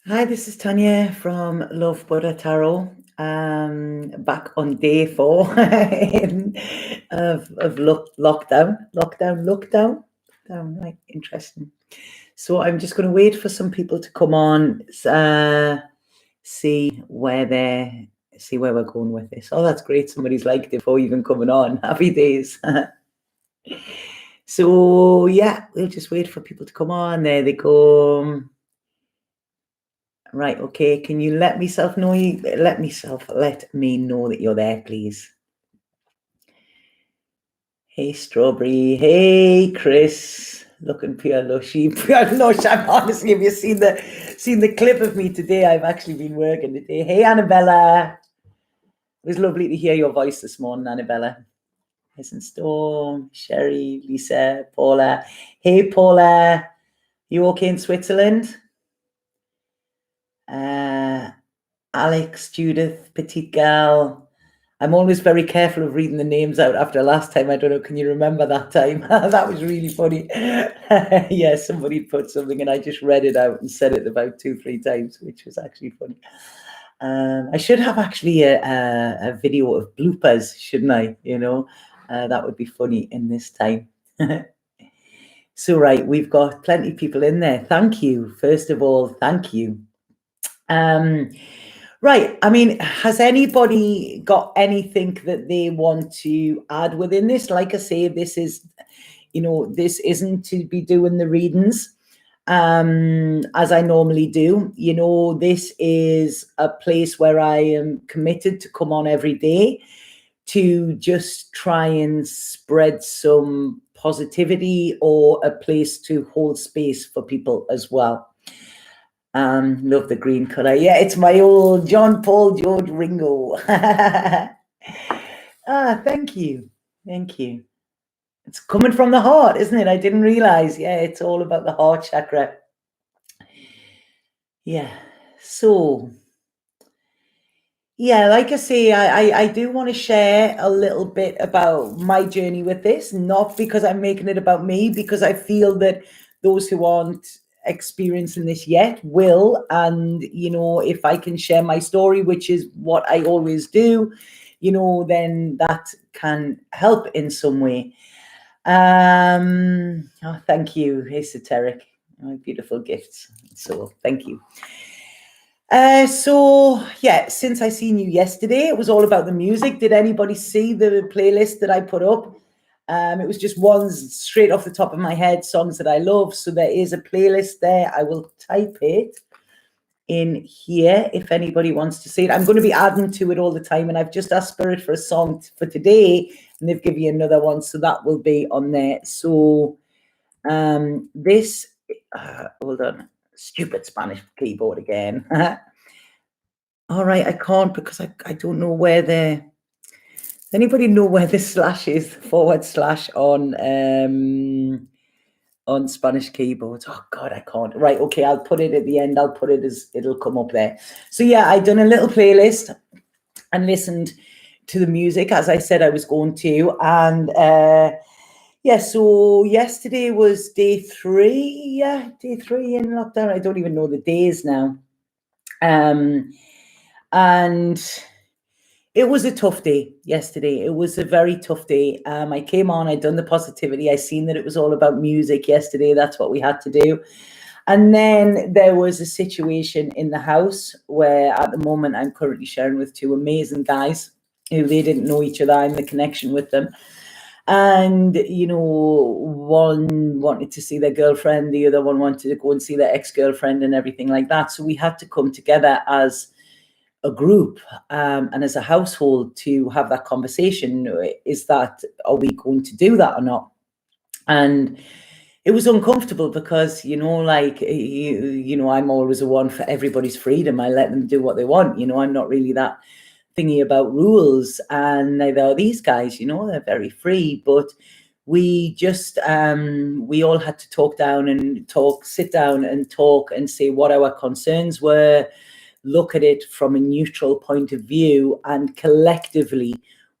Hi, this is Tanya from Love Buddha Tarot. Back on day 4 of lockdown. Right, interesting. So I'm just going to wait for some people to come on, see where we're going with this. Oh, that's great! Somebody's liked it before even coming on. Happy days. So yeah, we'll just wait for people to come on. There they come. Right, okay. Can you let me know that you're there, please? Hey, Strawberry. Hey, Chris. Looking pure lushy. Pure lush. I'm honestly, have you seen the clip of me today? I've actually been working today. Hey, Annabella. It was lovely to hear your voice this morning, Annabella. Listen, Storm, Sherry, Lisa, Paula. Hey, Paula. You okay in Switzerland? Alex, Judith, Petite Gal. I'm always very careful of reading the names out after last time. I don't know, can you remember that time? That was really funny. Yeah, somebody put something and I just read it out and said it about 2-3 times, which was actually funny. I should have actually a video of bloopers, shouldn't I? That would be funny in this time. So, right, we've got plenty of people in there. Thank you. First of all, thank you. Right. I mean, has anybody got anything that they want to add within this? Like I say, this isn't to be doing the readings as I normally do. This is a place where I am committed to come on every day to just try and spread some positivity or a place to hold space for people as well. Love the green colour. Yeah, it's my old John Paul George Ringo. Thank you. Thank you. It's coming from the heart, isn't it? I didn't realise. Yeah, it's all about the heart chakra. Yeah. So, yeah, like I say, I do want to share a little bit about my journey with this, not because I'm making it about me, because I feel that those who aren't experiencing this yet will. And, if I can share my story, which is what I always do, then that can help in some way. Oh, thank you, esoteric. Oh, beautiful gifts. So thank you. So yeah, since I seen you yesterday, it was all about the music. Did anybody see the playlist that I put up? It was just ones straight off the top of my head, songs that I love. So there is a playlist there. I will type it in here if anybody wants to see it. I'm going to be adding to it all the time, and I've just asked Spirit for a song for today, and they've given you another one, so that will be on there. So this hold on, stupid Spanish keyboard again. All right, I can't because I don't know where the. Anybody know where the slash is? / on Spanish keyboards. Oh God, I can't. Right, okay, I'll put it at the end. I'll put it as it'll come up there. So yeah, I done a little playlist and listened to the music as I said I was going to. And yeah, so yesterday was day 3. Yeah, day 3 in lockdown. I don't even know the days now. And it was a tough day yesterday. It was a very tough day. I came on, I'd done the positivity. I seen that it was all about music yesterday. That's what we had to do. And then there was a situation in the house where at the moment I'm currently sharing with 2 amazing guys who they didn't know each other. I'm the connection with them. And, one wanted to see their girlfriend. The other one wanted to go and see their ex-girlfriend and everything like that. So we had to come together as a group and as a household to have that conversation. Are we going to do that or not? And it was uncomfortable because, I'm always the one for everybody's freedom. I let them do what they want. I'm not really that thingy about rules. And neither are these guys, they're very free. But we just, we all had to sit down and talk and say what our concerns were, look at it from a neutral point of view, and collectively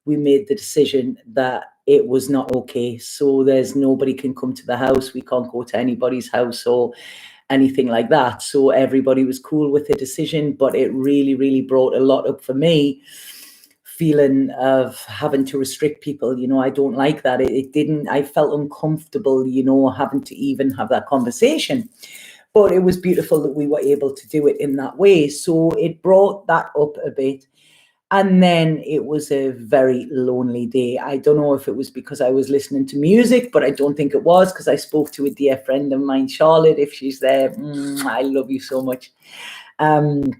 we made the decision that it was not okay. So there's nobody can come to the house. We can't go to anybody's house or anything like that. So everybody was cool with the decision, but it really, really brought a lot up for me, feeling of having to restrict people. I don't like that. It didn't, I felt uncomfortable, having to even have that conversation. But it was beautiful that we were able to do it in that way. So it brought that up a bit. And then it was a very lonely day. I don't know if it was because I was listening to music, but I don't think it was, because I spoke to a dear friend of mine, Charlotte, if she's there. I love you so much. And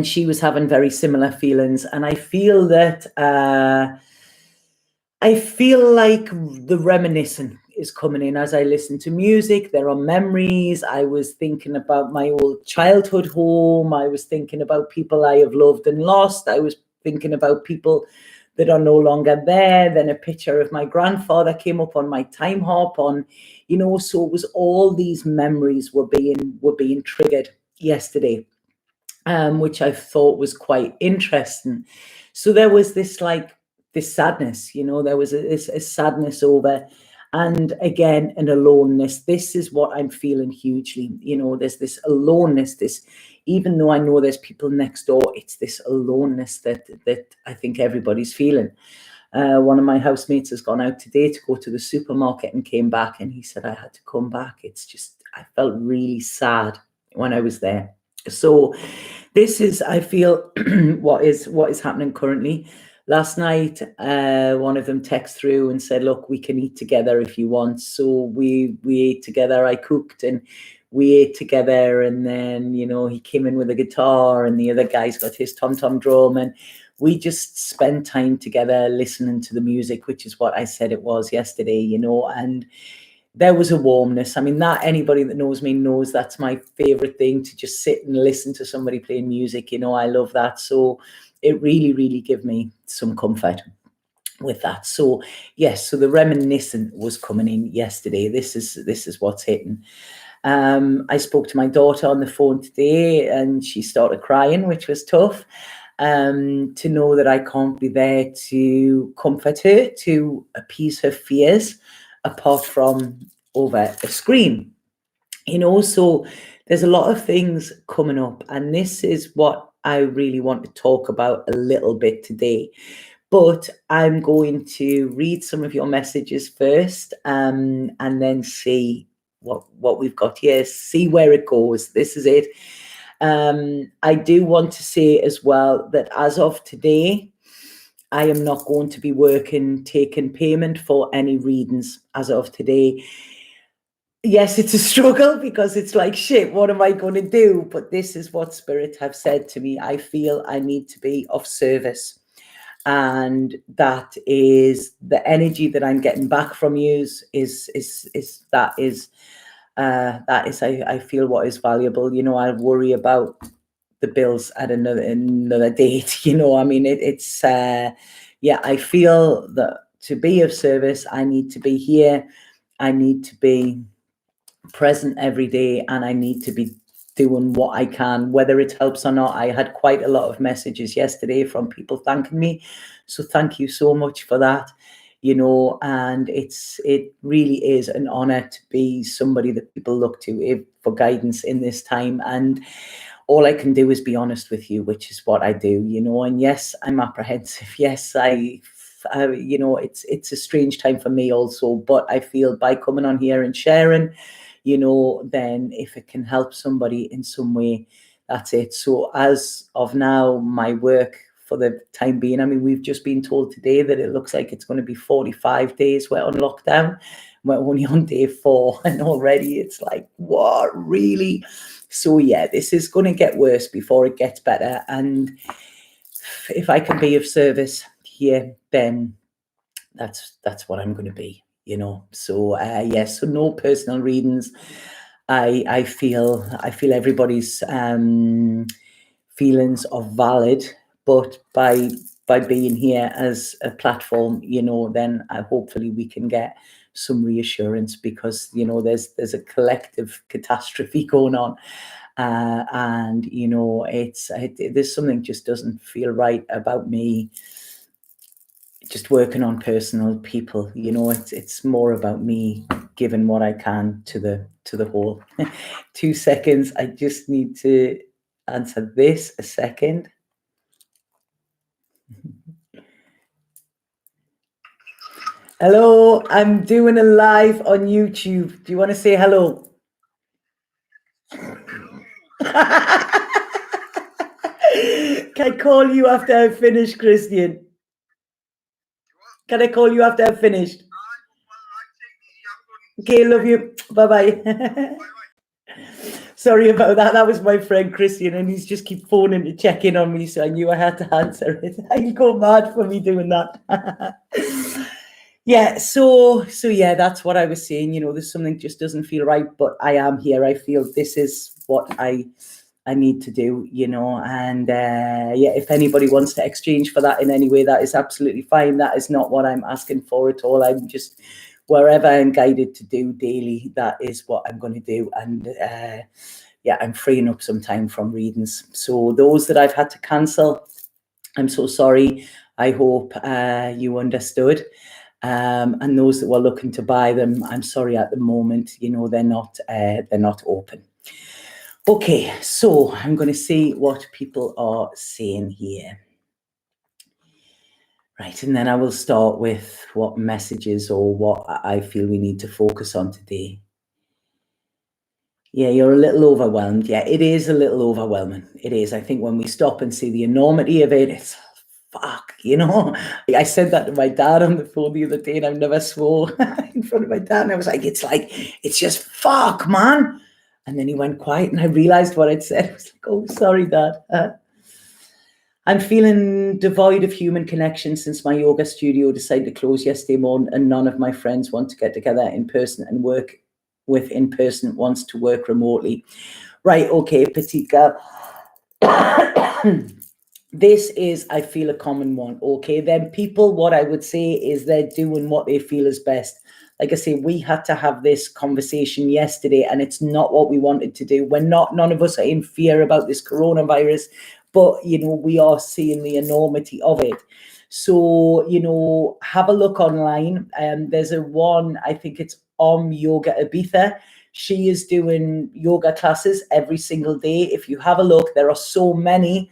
she was having very similar feelings. And I feel that I feel like the reminiscing is coming in as I listen to music. There are memories. I was thinking about my old childhood home. I was thinking about people I have loved and lost. I was thinking about people that are no longer there. Then a picture of my grandfather came up on my time hop on, so it was all these memories were being triggered yesterday, which I thought was quite interesting. So there was this sadness, there was a sadness over, and again, an aloneness. This is what I'm feeling hugely. There's this aloneness, even though I know there's people next door, it's this aloneness that I think everybody's feeling. One of my housemates has gone out today to go to the supermarket and came back, and he said, I had to come back. It's just, I felt really sad when I was there. So this is, I feel, what is happening currently. Last night, one of them texted through and said, look, we can eat together if you want. So we ate together. I cooked and we ate together. And then, he came in with a guitar and the other guy's got his tom-tom drum. And we just spent time together listening to the music, which is what I said it was yesterday, and there was a warmness. I mean, that anybody that knows me knows that's my favorite thing, to just sit and listen to somebody playing music. I love that. So it really, really gave me some comfort with that. So yes, so the reminiscent was coming in yesterday. This is what's hitting. I spoke to my daughter on the phone today and she started crying, which was tough. To know that I can't be there to comfort her, to appease her fears, apart from over a screen. So there's a lot of things coming up, and this is what I really want to talk about a little bit today. But I'm going to read some of your messages first, and then see what we've got here, see where it goes. This is it. I do want to say as well that as of today, I am not going to be taking payment for any readings as of today. Yes, it's a struggle because it's like, shit, what am I going to do? But this is what Spirit have said to me. I feel I need to be of service. And that is the energy that I'm getting back from you I feel what is valuable. I worry about the bills at another date. I mean, I feel that to be of service, I need to be here. I need to be present every day, and I need to be doing what I can, whether it helps or not. I had quite a lot of messages yesterday from people thanking me. So thank you so much for that. And it really is an honor to be somebody that people look to for guidance in this time. And all I can do is be honest with you, which is what I do, and yes, I'm apprehensive. Yes, it's a strange time for me also, but I feel by coming on here and sharing, then if it can help somebody in some way, that's it. So as of now, my work for the time being, I mean, we've just been told today that it looks like it's going to be 45 days we're on lockdown. We're only on day 4 and already it's like, what, really? So yeah, this is going to get worse before it gets better. And if I can be of service here, then that's what I'm going to be, So yes, so no personal readings. I feel everybody's feelings are valid, but by being here as a platform, then hopefully we can get some reassurance, because there's a collective catastrophe going on, and there's something just doesn't feel right about me just working on personal people. It's more about me given what I can to the whole. 2 seconds. I just need to answer this a second. Hello, I'm doing a live on YouTube. Do you want to say hello? Can I call you after I've finished, Christian? Can I call you after I've finished? Okay, love you. Bye-bye. Sorry about that. That was my friend Christian, and he's just keep phoning to check in on me, so I knew I had to answer it. He'll go mad for me doing that. Yeah, so yeah, that's what I was saying. There's something just doesn't feel right, but I am here. I feel this is what I need to do, and yeah, if anybody wants to exchange for that in any way, that is absolutely fine. That is not what I'm asking for at all. I'm just, wherever I'm guided to do daily, that is what I'm going to do. And yeah, I'm freeing up some time from readings. So those that I've had to cancel, I'm so sorry. I hope you understood. And those that were looking to buy them, I'm sorry, at the moment, they're not open. Okay, so I'm going to see what people are saying here. Right, and then I will start with what messages or what I feel we need to focus on today. Yeah, you're a little overwhelmed. Yeah, it is a little overwhelming. It is. I think when we stop and see the enormity of it, it's fuck, I said that to my dad on the phone the other day, and I've never swore in front of my dad. And I was like, it's just fuck, man. And then he went quiet, and I realized what I'd said. I was like, oh, sorry, Dad. I'm feeling devoid of human connection since my yoga studio decided to close yesterday morning, and none of my friends want to get together in person and work with in person, wants to work remotely. Right, okay, petite girl. This is, I feel, a common one, okay? Then people, what I would say is they're doing what they feel is best. Like I say, we had to have this conversation yesterday, and it's not what we wanted to do. None of us are in fear about this coronavirus, but, we are seeing the enormity of it. So, have a look online. There's a one, I think it's Yoga Ibiza. She is doing yoga classes every single day. If you have a look, there are so many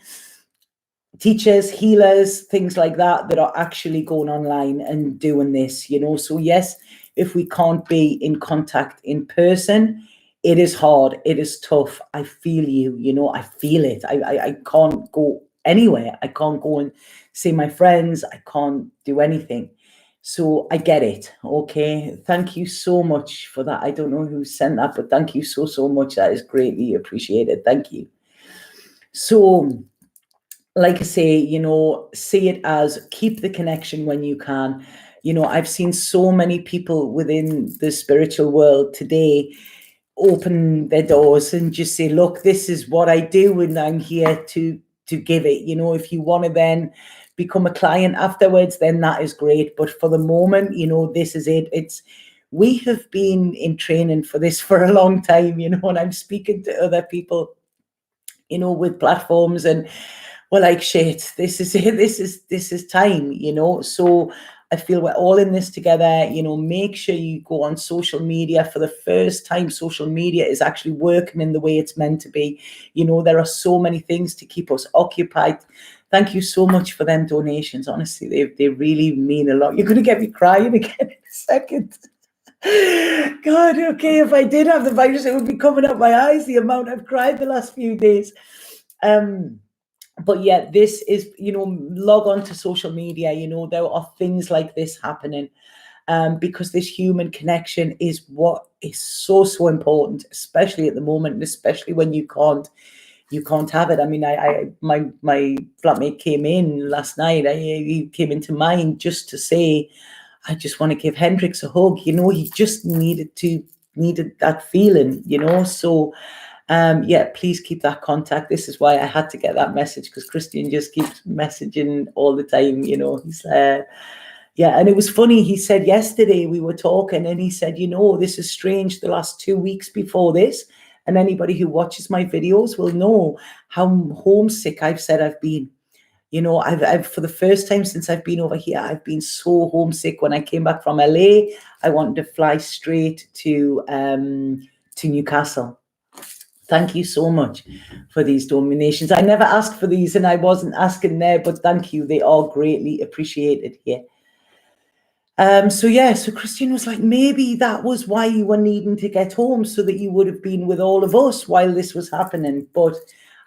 teachers, healers, things like that are actually going online and doing this, So yes, if we can't be in contact in person, it is hard. It is tough. I feel you, I feel it. I can't go anywhere. I can't go and see my friends. I can't do anything. So I get it. Okay. Thank you so much for that. I don't know who sent that, but thank you so much. That is greatly appreciated. Thank you. So, like I say, see it as keep the connection when you can. I've seen so many people within the spiritual world today open their doors and just say, look, this is what I do, and I'm here to give it. If you want to then become a client afterwards, then that is great. But for the moment, this is it. We have been in training for this for a long time, and I'm speaking to other people, with platforms, and we're like, shit, this is it. This is time, So I feel we're all in this together. Make sure you go on social media. For the first time, social media is actually working in the way it's meant to be. There are so many things to keep us occupied. Thank you so much for them donations. Honestly, they really mean a lot. You're going to get me crying again in a second. God, okay, if I did have the virus, it would be coming up my eyes, the amount I've cried the last few days. But yeah, this is, log on to social media, there are things like this happening, because this human connection is what is so important, especially at the moment, and especially when you can't have it. I mean, my flatmate came in last night. He came into mine just to say, I just want to give Hendrix a hug. He just needed that feeling, So, yeah, please keep that contact. This is why I had to get that message, because Christian just keeps messaging all the time. He's yeah, and it was funny. He said yesterday we were talking, and he said, this is strange. The last 2 weeks before this, and anybody who watches my videos will know how homesick I've said I've been. You know, I've for the first time since I've been over here, I've been so homesick. When I came back from LA, I wanted to fly straight to Newcastle. Thank you so much for these donations. I never asked for these, and I wasn't asking there, but thank you. They are greatly appreciated here. So Christian was like, maybe that was why you were needing to get home, so that you would have been with all of us while this was happening. But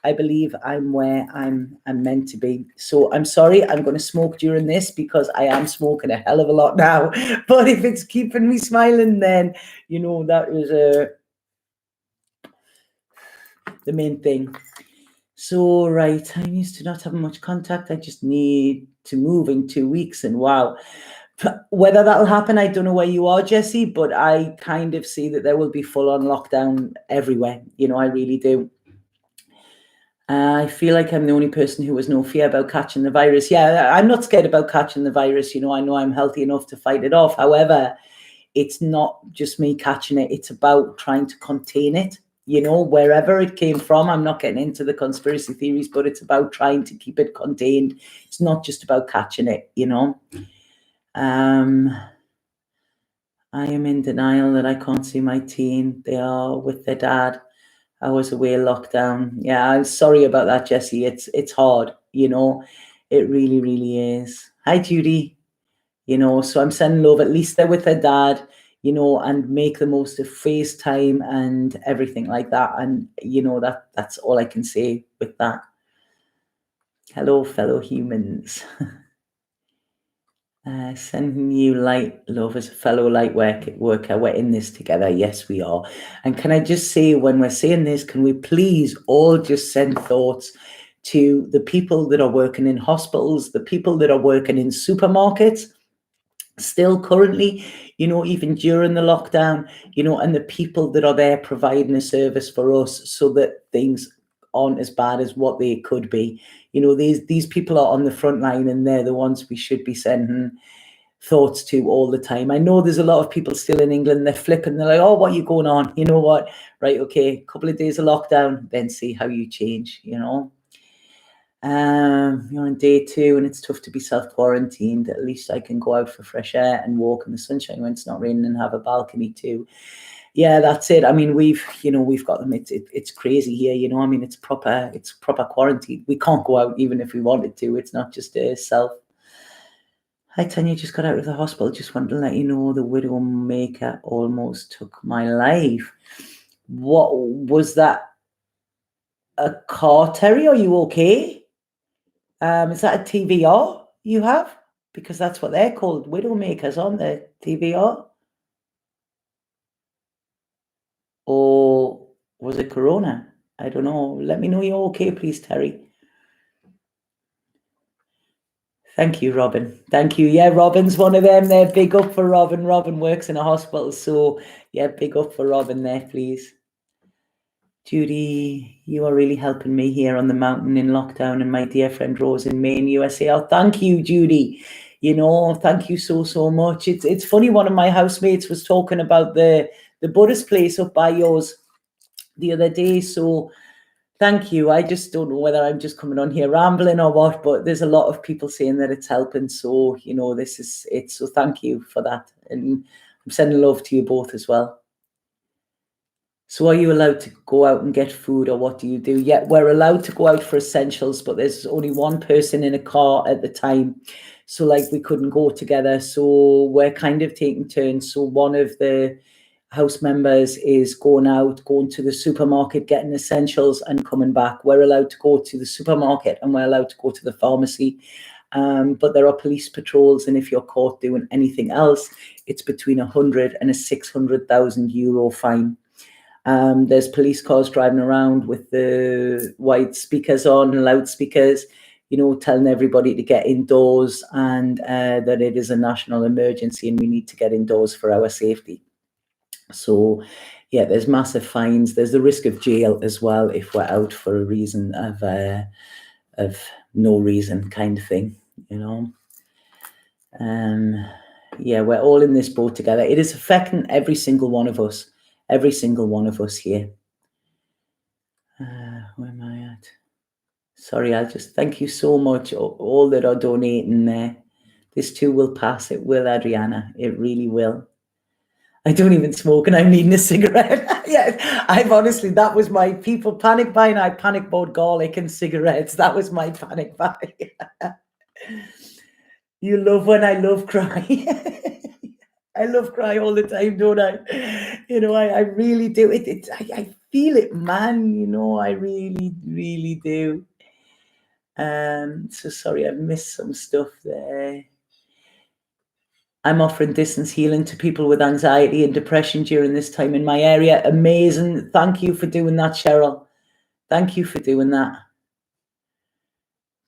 I believe I'm where I'm meant to be. So I'm sorry, I'm going to smoke during this because I am smoking a hell of a lot now. But if it's keeping me smiling, then, you know, that was the main thing. So, right, I used to not have much contact. I just need to move in 2 weeks. And wow, whether that'll happen, I don't know where you are, Jessie, but I kind of see that there will be full-on lockdown everywhere. You know, I really do. I feel like I'm the only person who has no fear about catching the virus. Yeah, I'm not scared about catching the virus. You know I'm healthy enough to fight it off. However, it's not just me catching it. It's about trying to contain it. You know, wherever it came from. I'm not getting into the conspiracy theories, but it's about trying to keep it contained. It's not just about catching it, you know. I am in denial that I can't see my teen. They are with their dad. I was away lockdown. Yeah, I'm sorry about that, Jessie. It's hard, you know. It really, really is. Hi, Judy. You know, so I'm sending love. At least they're with their dad, you know, and make the most of FaceTime and everything like that. And, you know, that's all I can say with that. Hello, fellow humans. Sending you light love as a fellow light worker. We're in this together. Yes, we are. And can I just say, when we're saying this, can we please all just send thoughts to the people that are working in hospitals, the people that are working in supermarkets, still currently, you know, even during the lockdown, you know, and the people that are there providing a service for us so that things aren't as bad as what they could be. You know, these people are on the front line, and they're the ones we should be sending thoughts to all the time. I know there's a lot of people still in England, they're flipping, they're like, oh, what are you going on? You know what? Right, okay, a couple of days of lockdown, then see how you change, you know. You're on day 2 and it's tough to be self-quarantined. At least I can go out for fresh air and walk in the sunshine when it's not raining and have a balcony too. Yeah, that's it. I mean, we've got them. It's crazy here, you know. I mean, it's proper quarantine. We can't go out even if we wanted to. It's not just a self. Hi, Tanya, just got out of the hospital. Just wanted to let you know the Widowmaker almost took my life. What was that? A car, Terry? Are you okay? Is that a TVR you have? Because that's what they're called, Widowmakers, aren't they? TVR? Or was it Corona? I don't know. Let me know you're okay, please, Terry. Thank you, Robin. Thank you. Yeah, Robin's one of them there. Big up for Robin. Robin works in a hospital. So, yeah, big up for Robin there, please. Judy, you are really helping me here on the mountain in lockdown, and my dear friend Rose in Maine, USA. Oh, thank you, Judy. You know, thank you so much. It's funny, one of my housemates was talking about the Buddhist place up by yours the other day. So thank you. I just don't know whether I'm just coming on here rambling or what, but there's a lot of people saying that it's helping. So, you know, this is it. So thank you for that. And I'm sending love to you both as well. So are you allowed to go out and get food, or what do you do? Yeah, we're allowed to go out for essentials, but there's only one person in a car at the time. So like we couldn't go together. So we're kind of taking turns. So one of the house members is going to the supermarket, getting essentials and coming back. We're allowed to go to the supermarket and we're allowed to go to the pharmacy. But there are police patrols, and if you're caught doing anything else, it's between 100 and a 600,000 euro fine. There's police cars driving around with the wide speakers on, loudspeakers, you know, telling everybody to get indoors, and that it is a national emergency and we need to get indoors for our safety. So, yeah, there's massive fines. There's the risk of jail as well if we're out for a reason of no reason, kind of thing, you know. Yeah, we're all in this boat together. It is affecting every single one of us. Every single one of us here. Where am I at? Sorry, I'll just thank you so much, all that are donating there. This too will pass. It will, Adriana. It really will. I don't even smoke and I'm needing a cigarette. Yeah, I've honestly, that was my people panic buying. I panic bought garlic and cigarettes. That was my panic buy. You love when I love cry. I love cry all the time, don't I? You know, I really do. I feel it, man. You know, I really, really do. So sorry, I've missed some stuff there. I'm offering distance healing to people with anxiety and depression during this time in my area. Amazing. Thank you for doing that, Cheryl. Thank you for doing that.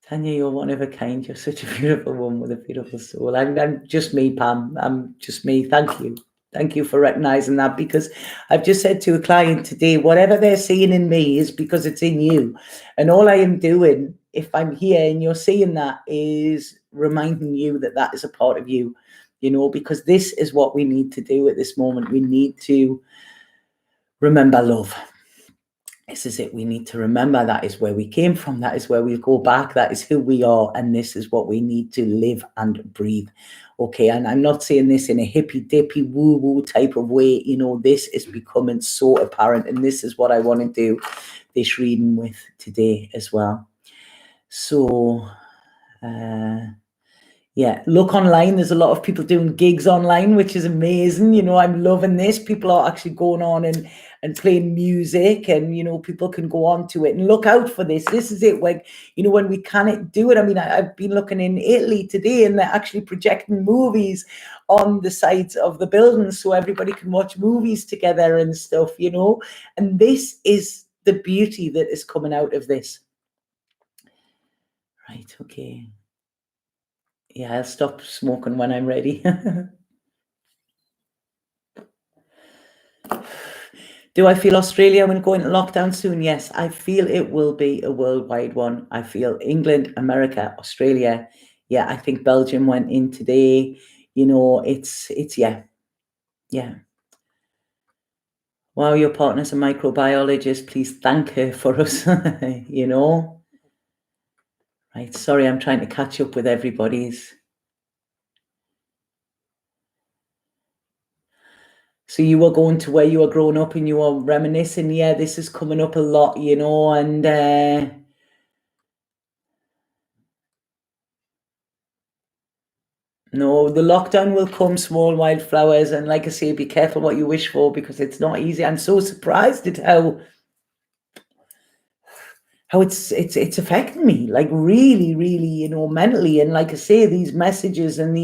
Tanya, you're one of a kind. You're such a beautiful woman with a beautiful soul. I'm just me, Pam. I'm just me. Thank you. Thank you for recognizing that, because I've just said to a client today, whatever they're seeing in me is because it's in you. And all I am doing, if I'm here and you're seeing that, is reminding you that that is a part of you, you know, because this is what we need to do at this moment. We need to remember love. This is it. We need to remember that is where we came from. That is where we go back. That is who we are. And this is what we need to live and breathe. Okay. And I'm not saying this in a hippy dippy woo woo type of way. You know, this is becoming so apparent. And this is what I want to do this reading with today as well. So, yeah, look online. There's a lot of people doing gigs online, which is amazing. You know, I'm loving this. People are actually going on and playing music, and, you know, people can go on to it and look out for this. This is it. Like, you know, when we can't do it. I mean, I've been looking in Italy today, and they're actually projecting movies on the sides of the buildings so everybody can watch movies together and stuff, you know. And this is the beauty that is coming out of this. Right. Okay. Yeah, I'll stop smoking when I'm ready. Do I feel Australia will go into lockdown soon? Yes, I feel it will be a worldwide one. I feel England, America, Australia. Yeah, I think Belgium went in today. You know, it's yeah. Wow, your partner's a microbiologist. Please thank her for us, you know. Right, sorry, I'm trying to catch up with everybody's. So you were going to where you were growing up and you were reminiscing. Yeah, this is coming up a lot, you know, and no, the lockdown will come, small wildflowers, and like I say, be careful what you wish for, because it's not easy. I'm so surprised at how it's affecting me, like really, really, you know, mentally. And like I say, these messages and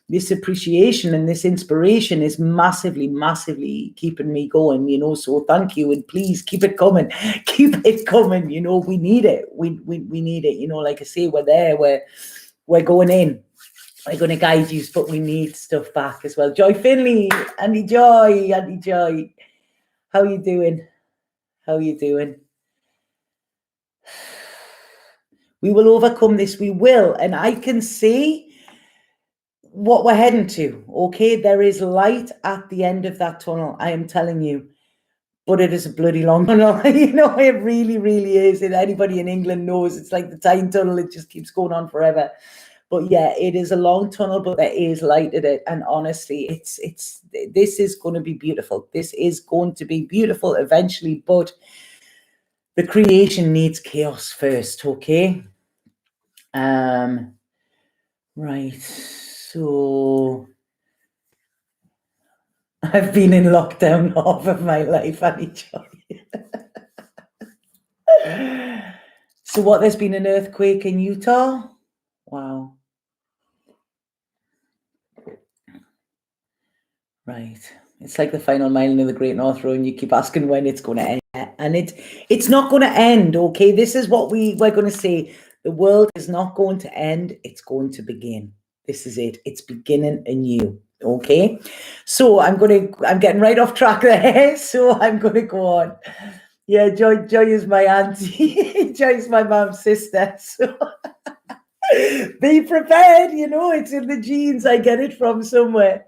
this appreciation and this inspiration is massively, massively keeping me going, you know. So thank you, and please keep it coming. Keep it coming, you know. We need it. We need it, you know. Like I say, we're there, we're going in. We're going to guide you, but we need stuff back as well. Joy Finley, Andy Joy. How you doing? How you doing? We will overcome this. We will. And I can see what we're heading to. Okay, there is light at the end of that tunnel. I am telling you. But it is a bloody long tunnel. You know, it really, really is. And anybody in England knows it's like the time tunnel. It just keeps going on forever. But yeah, it is a long tunnel, but there is light in it. And honestly, this is going to be beautiful. This is going to be beautiful eventually, but the creation needs chaos first, okay? Right. So I've been in lockdown half of my life, Annie Joy. So what, there's been an earthquake in Utah? Wow. Right. It's like the final mile of the Great North Road, and you keep asking when it's going to end. And it's not going to end, okay? This is what we're going to say. The world is not going to end. It's going to begin. This is it. It's beginning anew, okay? So I'm getting right off track there. So I'm going to go on. Yeah, Joy is my auntie. Joy is my mom's sister. So be prepared, you know, it's in the genes. I get it from somewhere.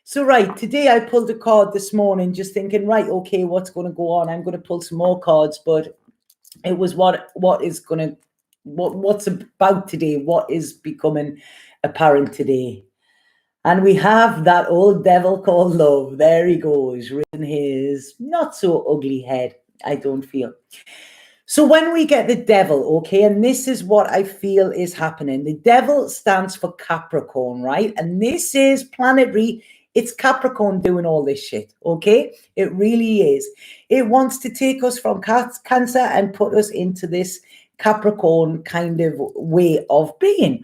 So, right, today I pulled a card this morning just thinking, right, okay, what's going to go on? I'm going to pull some more cards, but It was what's about today, what is becoming apparent today. And we have that old devil called love. There he goes, raising his not so ugly head, I don't feel. So when we get the devil, okay, and this is what I feel is happening. The devil stands for Capricorn, right? And this is planetary. It's Capricorn doing all this shit, okay? It really is. It wants to take us from Cancer and put us into this Capricorn kind of way of being.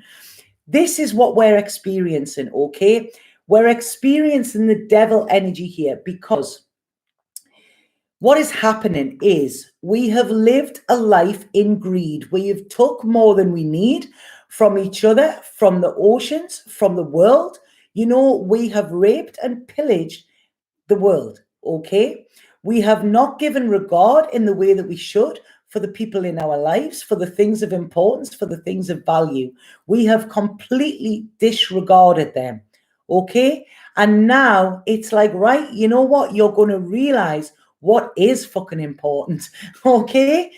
This is what we're experiencing, okay? We're experiencing the devil energy here because what is happening is we have lived a life in greed. We have took more than we need from each other, from the oceans, from the world. You know, we have raped and pillaged the world, okay? We have not given regard in the way that we should for the people in our lives, for the things of importance, for the things of value. We have completely disregarded them, okay? And now it's like, right, you know what? You're going to realize what is fucking important, okay?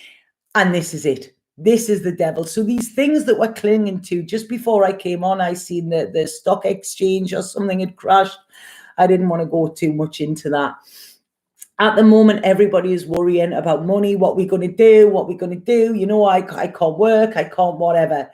And this is it. This is the devil. So these things that we're clinging to, just before I came on, I seen the stock exchange or something had crashed. I didn't want to go too much into that. At the moment, everybody is worrying about money, what we're going to do, what we're going to do. You know, I can't work, I can't whatever.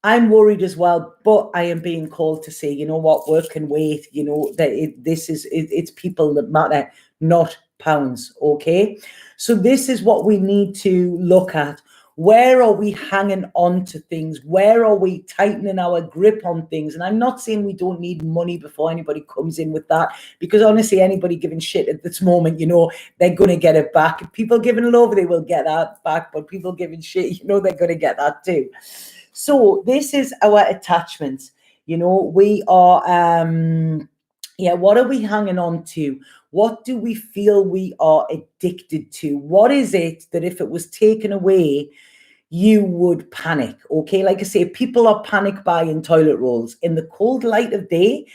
I'm worried as well, but I am being called to say, you know what, work can wait. You know, that it's people that matter, not pounds, okay? So this is what we need to look at. Where are we hanging on to things? Where are we tightening our grip on things? And I'm not saying we don't need money before anybody comes in with that, because honestly, anybody giving shit at this moment, you know, they're going to get it back. If people giving love, they will get that back, but people giving shit, you know, they're going to get that too. So this is our attachments. You know, we are, what are we hanging on to? What do we feel we are addicted to? What is it that if it was taken away, you would panic? Okay, like I say, people are panic buying toilet rolls. In the cold light of day,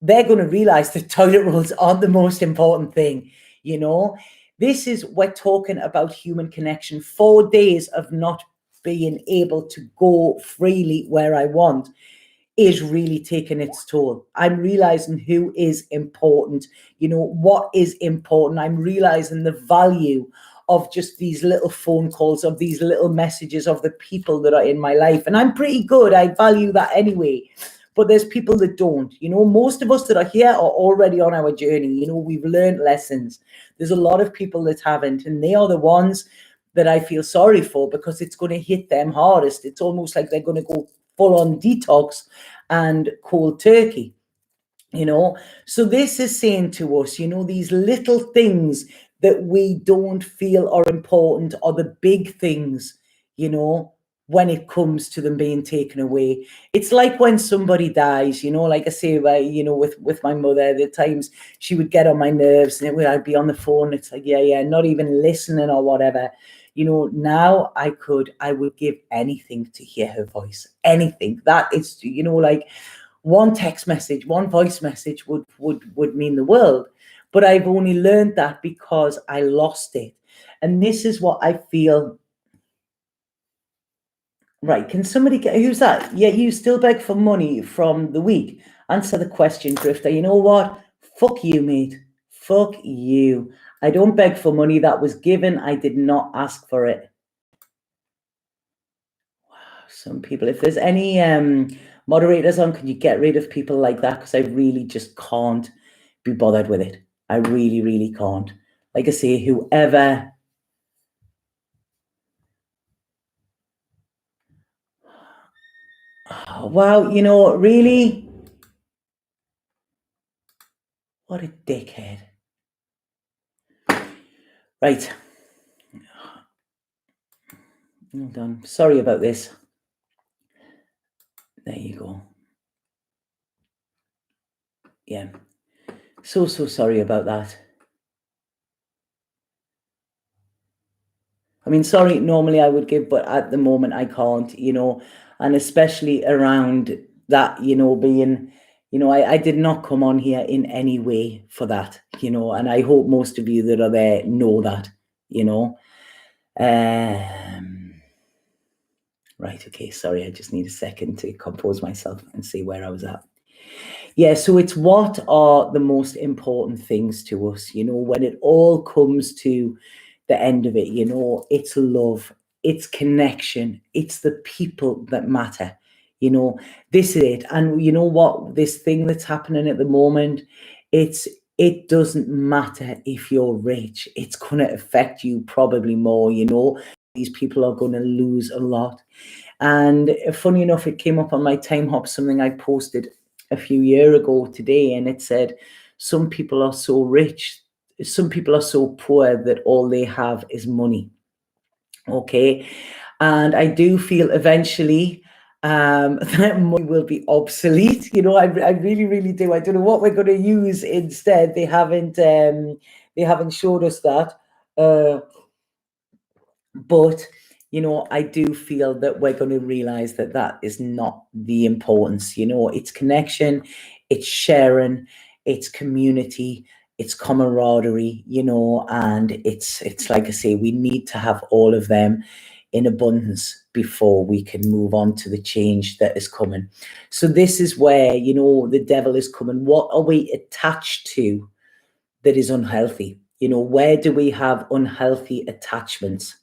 they're going to realize that toilet rolls aren't the most important thing, you know? This is, we're talking about human connection. 4 days of not being able to go freely where I want is really taking its toll. I'm realizing who is important, you know, what is important. I'm realizing the value of just these little phone calls, of these little messages, of the people that are in my life. And I'm pretty good. I value that anyway. But there's people that don't. You know, most of us that are here are already on our journey. You know, we've learned lessons. There's a lot of people that haven't, and they are the ones that I feel sorry for, because it's going to hit them hardest. It's almost like they're going to go full on detox and cold turkey, you know. So this is saying to us, you know, these little things that we don't feel are important are the big things, you know, when it comes to them being taken away. It's like when somebody dies, you know, like I say, you know, with my mother, the times she would get on my nerves, and I'd be on the phone. It's like, yeah, not even listening or whatever. You know, now I would give anything to hear her voice. Anything. That is, you know, like one text message, one voice message would mean the world. But I've only learned that because I lost it. And this is what I feel. Right, can somebody get, who's that? Yeah, you still beg for money from the week. Answer the question, Drifter. You know what? Fuck you, mate. Fuck you. I don't beg for money that was given. I did not ask for it. Wow, some people, if there's any moderators on, can you get rid of people like that? Because I really just can't be bothered with it. I really, really can't. Like I say, whoever. Oh, wow, you know, really? What a dickhead. Right. Hold on. Sorry about this. There you go. Yeah. So sorry about that. I mean, sorry, normally I would give, but at the moment I can't, you know, and especially around that, you know, being, you know, I did not come on here in any way for that, you know, and I hope most of you that are there know that, you know. Right, okay, sorry, I just need a second to compose myself and see where I was at. Yeah, so it's what are the most important things to us, when it all comes to the end of it, it's love, it's connection, it's the people that matter, this is it. And you know what, this thing that's happening at the moment, it doesn't matter if you're rich, it's going to affect you probably more, these people are going to lose a lot. And funny enough, it came up on my time hop, something I posted a few years ago today, and it said, some people are so rich, some people are so poor that all they have is money. Okay. And I do feel eventually that money will be obsolete. I really, really do. I don't know what we're going to use instead. They haven't showed us that. But I do feel that we're going to realize that that is not the importance. It's connection, it's sharing, it's community, it's camaraderie, and it's like I say, we need to have all of them in abundance before we can move on to the change that is coming. So this is where, the devil is coming. What are we attached to that is unhealthy? Where do we have unhealthy attachments?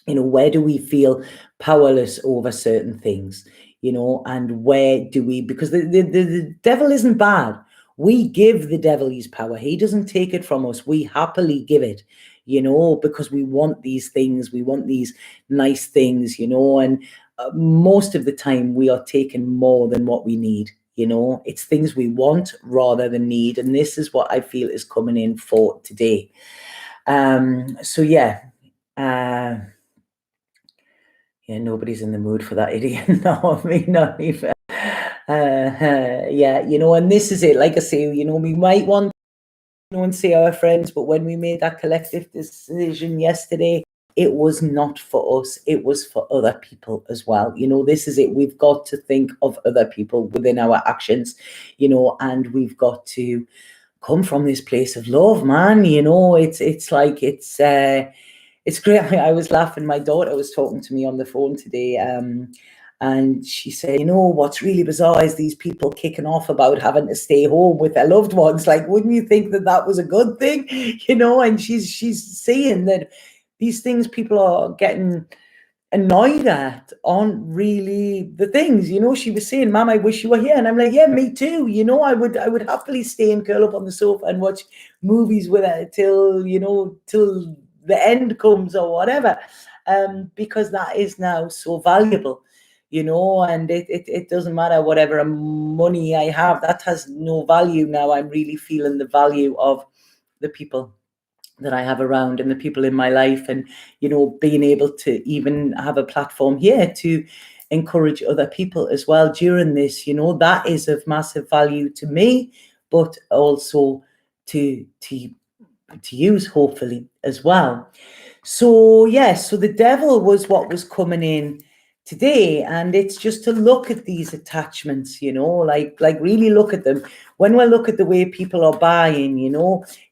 Where do we feel powerless over certain things? And where do we, because the devil isn't bad. We give the devil his power. He doesn't take it from us. We happily give it, because we want these things. We want these nice things, and most of the time we are taking more than what we need. It's things we want rather than need. And this is what I feel is coming in for today. So yeah. Yeah, nobody's in the mood for that idiot. No, I mean, not even. Yeah, and this is it. Like I say, we might want and see our friends, but when we made that collective decision yesterday, it was not for us. It was for other people as well. This is it. We've got to think of other people within our actions, and we've got to come from this place of love, man. It's like it's great. I was laughing. My daughter was talking to me on the phone today, and she said, what's really bizarre is these people kicking off about having to stay home with their loved ones. Like, wouldn't you think that that was a good thing? And she's saying that these things people are getting annoyed at aren't really the things. She was saying, Mom, I wish you were here. And I'm like, yeah, me too. I would happily stay and curl up on the sofa and watch movies with her till the end comes or whatever, because that is now so valuable, and it doesn't matter whatever money I have, that has no value now. I'm really feeling the value of the people that I have around and the people in my life, and being able to even have a platform here to encourage other people as well during this, that is of massive value to me, but also to use hopefully as well. So yes, so the devil was what was coming in today, and it's just to look at these attachments, like really look at them. When we look at the way people are buying,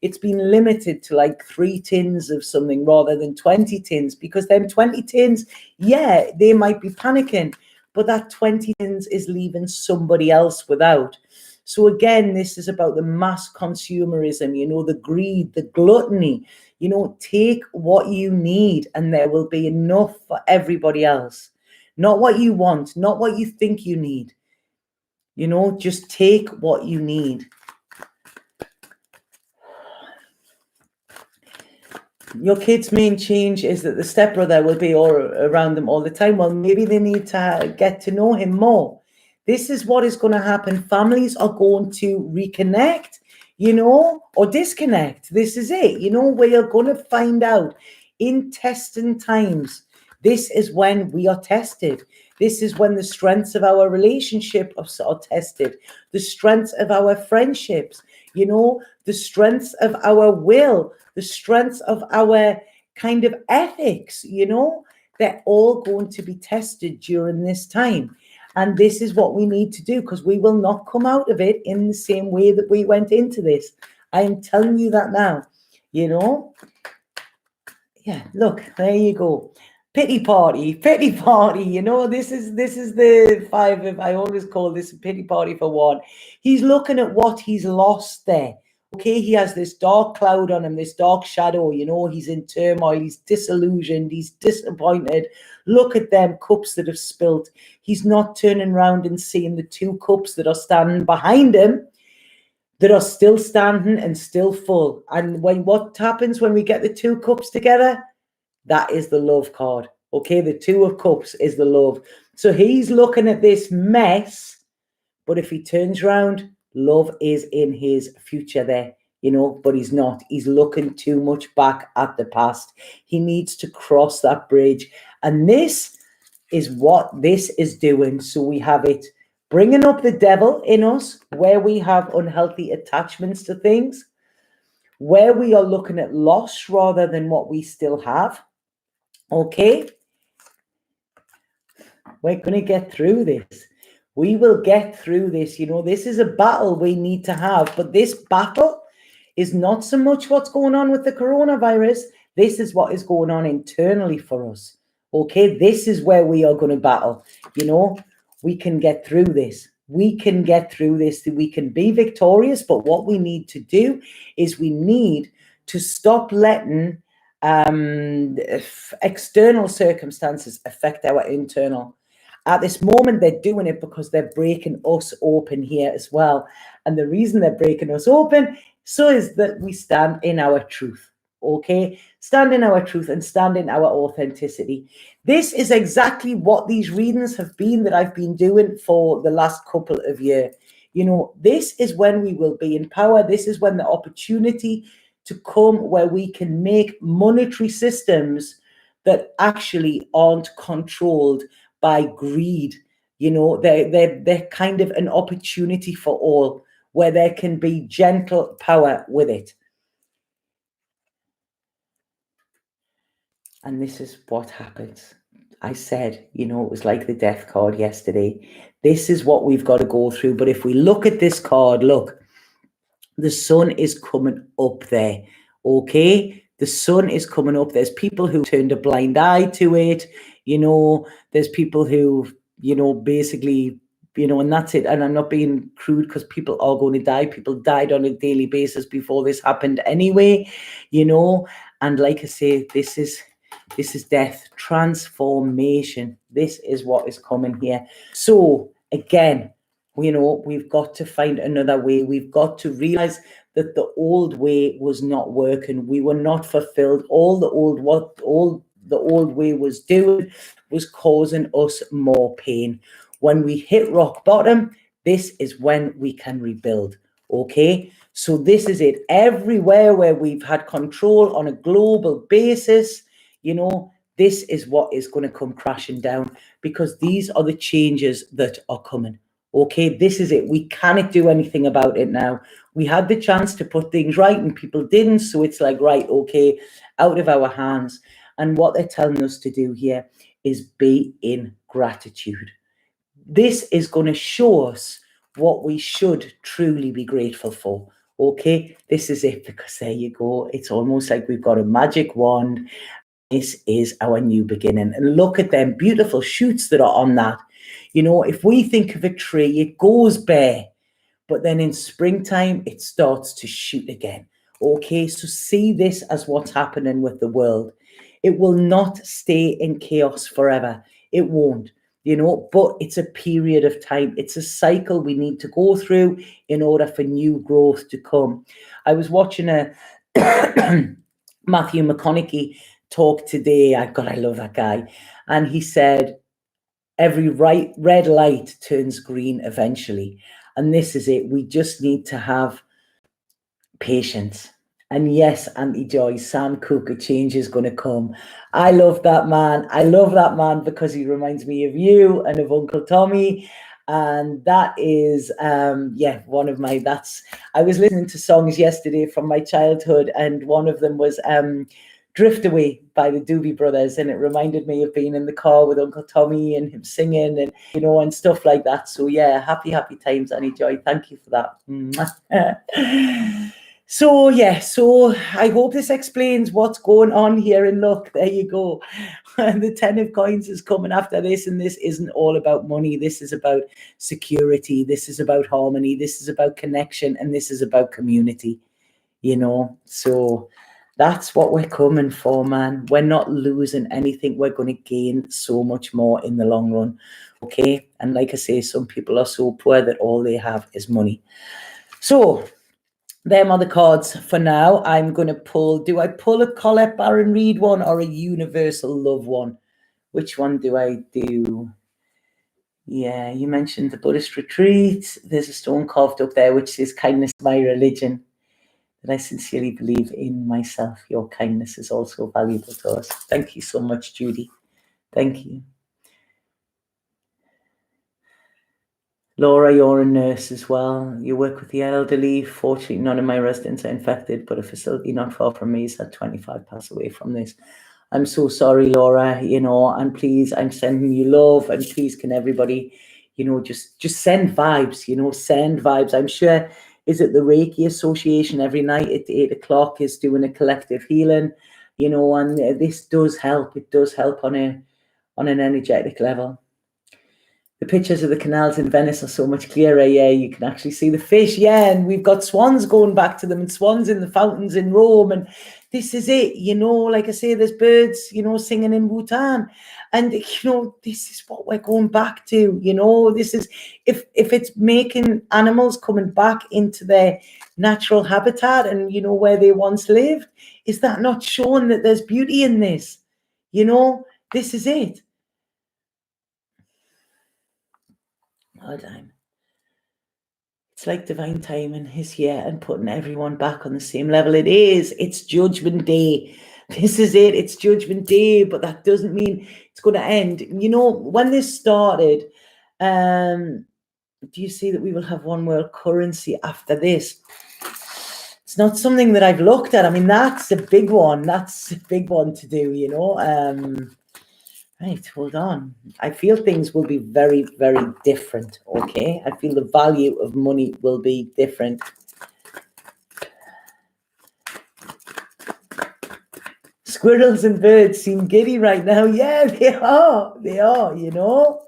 it's been limited to like 3 tins of something rather than 20 tins, because them 20 tins, yeah, they might be panicking, but that 20 tins is leaving somebody else without. So again, this is about the mass consumerism, the greed, the gluttony. Take what you need and there will be enough for everybody else. Not what you want, not what you think you need. Just take what you need. Your kid's main change is that the stepbrother will be all around them all the time. Well, maybe they need to get to know him more. This is what is going to happen. Families are going to reconnect, or disconnect. This is it. We are going to find out in testing times. This is when we are tested. This is when the strengths of our relationship are tested. The strengths of our friendships, the strengths of our will, the strengths of our kind of ethics, they're all going to be tested during this time. And this is what we need to do, because we will not come out of it in the same way that we went into this. I am telling you that now, Yeah, Yeah, look, there you go. Pity party, pity party. You know, this is the five of, I always call this a pity party for one. He's looking at what he's lost there. Okay, he has this dark cloud on him, this dark shadow. You know, he's in turmoil, he's disillusioned, he's disappointed. Look at them cups that have spilt. He's not turning around and seeing the two cups that are standing behind him, that are still standing and still full. And what happens when we get the two cups together? That is the love card. Okay, the two of cups is the love. So he's looking at this mess, but if he turns around, love is in his future there, you know, but he's not. He's looking too much back at the past. He needs to cross that bridge. And this is what this is doing. So we have it bringing up the devil in us, where we have unhealthy attachments to things, where we are looking at loss rather than what we still have. Okay, we're going to get through this. We will get through this. You know, this is a battle we need to have, but this battle is not so much what's going on with the coronavirus. This is what is going on internally for us. Okay, this is where we are going to battle. You know, we can get through this. We can get through this. We can be victorious, but what we need to do is we need to stop letting external circumstances affect our internal. At this moment, they're doing it because they're breaking us open here as well. And the reason they're breaking us open so is that we stand in our truth. Okay, stand in our truth and stand in our authenticity. This is exactly what these readings have been that I've been doing for the last couple of years. You know, this is when we will be in power. This is when the opportunity to come where we can make monetary systems that actually aren't controlled by greed. You know, they're kind of an opportunity for all, where there can be gentle power with it. And this is what happens. I said, you know, it was like the death card yesterday. This is what we've got to go through. But if we look at this card, look, the sun is coming up there. Okay, the sun is coming up. There's people who turned a blind eye to it. You know, there's people who, you know, basically, you know, and that's it. And I'm not being crude, because people are going to die. People died on a daily basis before this happened anyway, you know. And like I say, this is death, transformation. This is what is coming here. So again, you know, we've got to find another way. We've got to realize that the old way was not working. We were not fulfilled. All the old way was doing was causing us more pain. When we hit rock bottom, this is when we can rebuild. Okay, so this is it. Everywhere where we've had control on a global basis, you know, this is what is going to come crashing down, because these are the changes that are coming. Okay, this is it. We cannot do anything about it now. We had the chance to put things right and people didn't. So it's like, right, okay, out of our hands. And what they're telling us to do here is be in gratitude. This is going to show us what we should truly be grateful for. Okay, this is it, because there you go. It's almost like we've got a magic wand. This is our new beginning. And look at them beautiful shoots that are on that. You know, if we think of a tree, it goes bare, but then in springtime, it starts to shoot again. Okay, so see this as what's happening with the world. It will not stay in chaos forever. It won't, you know, but it's a period of time. It's a cycle we need to go through in order for new growth to come. I was watching a Matthew McConaughey talk today. I love that guy. And he said, every red light turns green eventually. And this is it. We just need to have patience. And yes, Auntie Joy, Sam Cooke, a change is going to come. I love that man. I love that man because he reminds me of you and of Uncle Tommy. And that is, one of my, I was listening to songs yesterday from my childhood, and one of them was Drift Away by the Doobie Brothers, and it reminded me of being in the car with Uncle Tommy and him singing, and you know, and stuff like that. So yeah, happy times, Annie Joy. Thank you for that. So yeah, so I hope this explains what's going on here. And look, there you go. The 10 of coins is coming after this, and this isn't all about money. This is about security. This is about harmony. This is about connection, and this is about community, you know. So that's what we're coming for, man. We're not losing anything. We're going to gain so much more in the long run. Okay. And like I say, some people are so poor that all they have is money. So them are the cards for now. I'm going to pull, do I pull a Colette Baron Reid one or a Universal Love one? Which one do I do? Yeah, you mentioned the Buddhist retreat. There's a stone carved up there which says, kindness is my religion. That I sincerely believe in myself. Your kindness is also valuable to us. Thank you so much, Judy. Thank you. Laura, you're a nurse as well. You work with the elderly. Fortunately, none of my residents are infected, but a facility not far from me has had 25 pass away from this. I'm so sorry, Laura, you know, and please, I'm sending you love, and please can everybody, you know, just send vibes, you know, send vibes. I'm sure, is it the Reiki Association every night at 8 o'clock is doing a collective healing, you know, and this does help. It does help on an energetic level. The pictures of the canals in Venice are so much clearer. Yeah, you can actually see the fish. Yeah, and we've got swans going back to them, and swans in the fountains in Rome. And this is it, you know, like I say, there's birds, you know, singing in Bhutan. And, you know, this is what we're going back to, you know. This is, if it's making animals coming back into their natural habitat and, you know, where they once lived, is that not showing that there's beauty in this? You know, this is it. Hold on. It's like divine timing is here and putting everyone back on the same level. It is. It's Judgment Day. This is it. It's Judgment Day, but that doesn't mean it's going to end. You know, when this started, do you see that we will have one world currency after this? It's not something that I've looked at. I mean, that's a big one. That's a big one to do, you know. Right, hold on. I feel things will be very, very different, okay? I feel the value of money will be different. Squirrels and birds seem giddy right now. Yeah, they are, you know?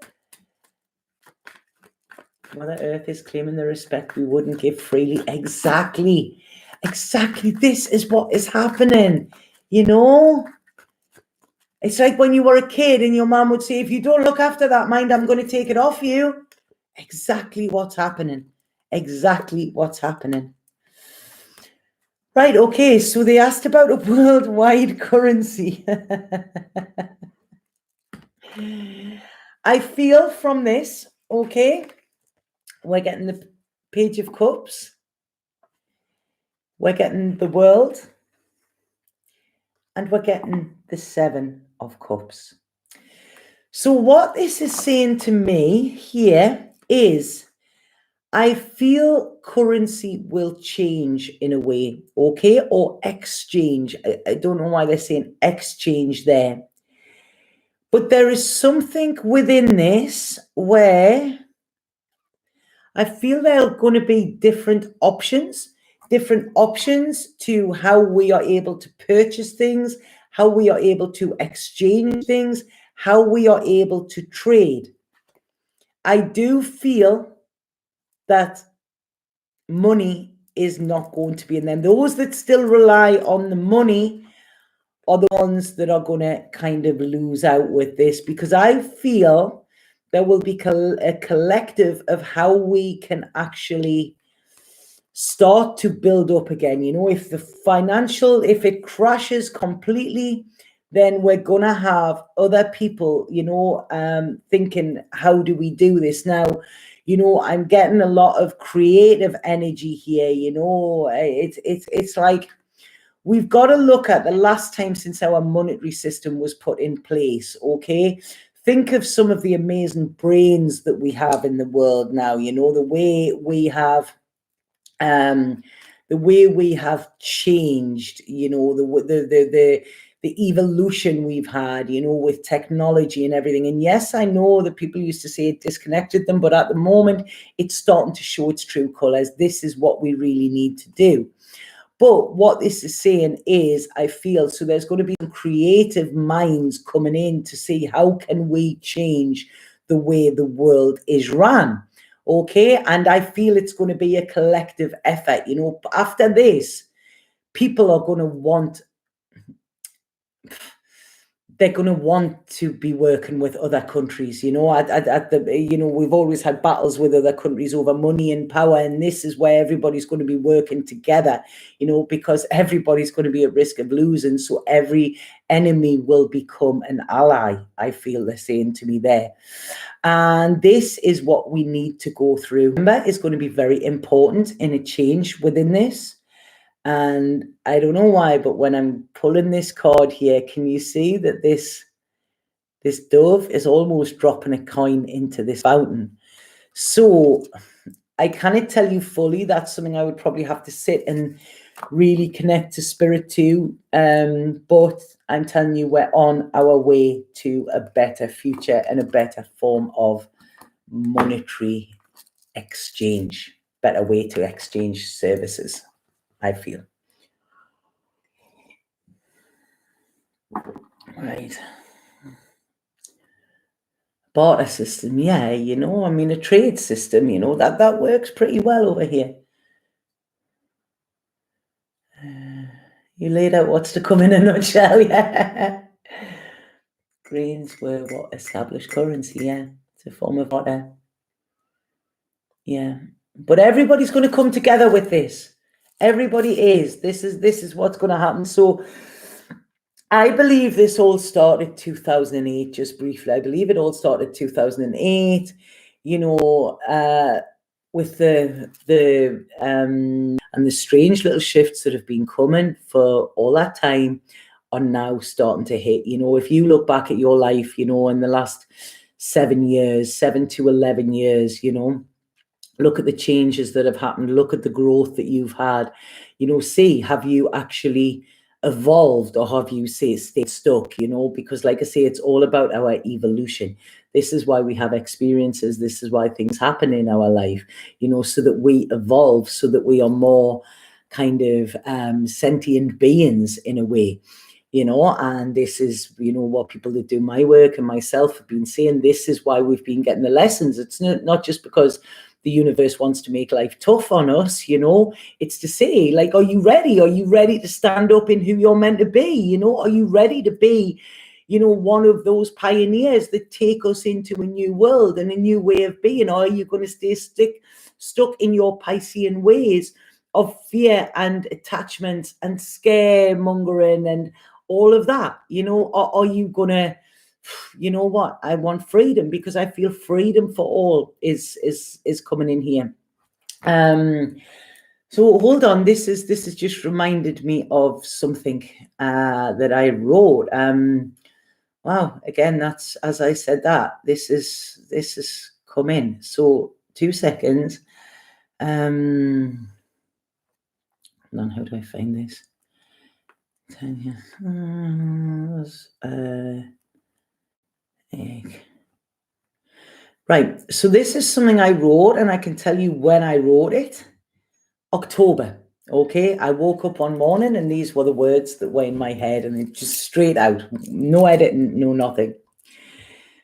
Mother Earth is claiming the respect we wouldn't give freely. Exactly. This is what is happening, you know? It's like when you were a kid and your mom would say, if you don't look after that mind, I'm going to take it off you. Exactly what's happening. Exactly what's happening. Right, okay, so they asked about a worldwide currency. I feel from this, okay, we're getting the Page of Cups. We're getting the world. And we're getting the 7 of Cups. So what this is saying to me here is I feel currency will change in a way, okay, or exchange. I don't know why they're saying exchange there. But there is something within this where I feel there are going to be different options to how we are able to purchase things, how we are able to exchange things, how we are able to trade. I do feel that money is not going to be in them. Those that still rely on the money are the ones that are going to kind of lose out with this, because I feel there will be a collective of how we can actually start to build up again. You know, if it crashes completely, then we're going to have other people, you know, thinking, how do we do this now? You know, I'm getting a lot of creative energy here. You know, it's like we've got to look at the last time since our monetary system was put in place, okay? Think of some of the amazing brains that we have in the world now, you know, the way we have changed, you know, the evolution we've had, you know, with technology and everything. And yes, I know that people used to say it disconnected them, but at the moment it's starting to show its true colors. This is what we really need to do. But what this is saying is, I feel, so there's going to be some creative minds coming in to see how can we change the way the world is run. Okay. And I feel it's going to be a collective effort. After this, people are going to want, they're going to want to be working with other countries. We've always had battles with other countries over money and power, and this is where everybody's going to be working together, because everybody's going to be at risk of losing. So every enemy will become an ally. I feel they're saying to me there. And this is what we need to go through. Remember, it's going to be very important in a change within this. And I don't know why, but when I'm pulling this card here, can you see that this dove is almost dropping a coin into this fountain? So I cannot tell you fully. That's something I would probably have to sit and really connect to spirit to. But I'm telling you, we're on our way to a better future and a better form of monetary exchange, better way to exchange services, I feel. Right. Barter system, yeah, a trade system, that works pretty well over here. You laid out what's to come in a nutshell, yeah. Greens were what established currency, yeah. It's a form of barter. Yeah. But everybody's going to come together with this. Everybody is. This is what's going to happen. So I believe this all started 2008, just briefly. I believe it all started 2008, with the and the strange little shifts that have been coming for all that time are now starting to hit. If you look back at your life, in the last 7 to 11 years, look at the changes that have happened, look at the growth that you've had, see, have you actually evolved or have you stayed stuck? Because like I say, it's all about our evolution. This is why we have experiences. This is why things happen in our life, so that we evolve, so that we are more kind of sentient beings in a way, and this is, what people that do my work and myself have been saying. This is why we've been getting the lessons. It's not just because the universe wants to make life tough on us, it's to say, like, are you ready? Are you ready to stand up in who you're meant to be? Are you ready to be, one of those pioneers that take us into a new world and a new way of being? Or are you going to stay stuck in your Piscean ways of fear and attachment and scaremongering and all of that? Or are you going to, what, I want freedom, because I feel freedom for all is coming in here. So hold on, this has just reminded me of something that I wrote. Wow, again, that's, as I said, that this is come in. So 2 seconds. Hold on, how do I find this? Tanya. Right, so this is something I wrote, and I can tell you when I wrote it. October. Okay, I woke up one morning and these were the words that were in my head, and it just straight out, no editing, no nothing.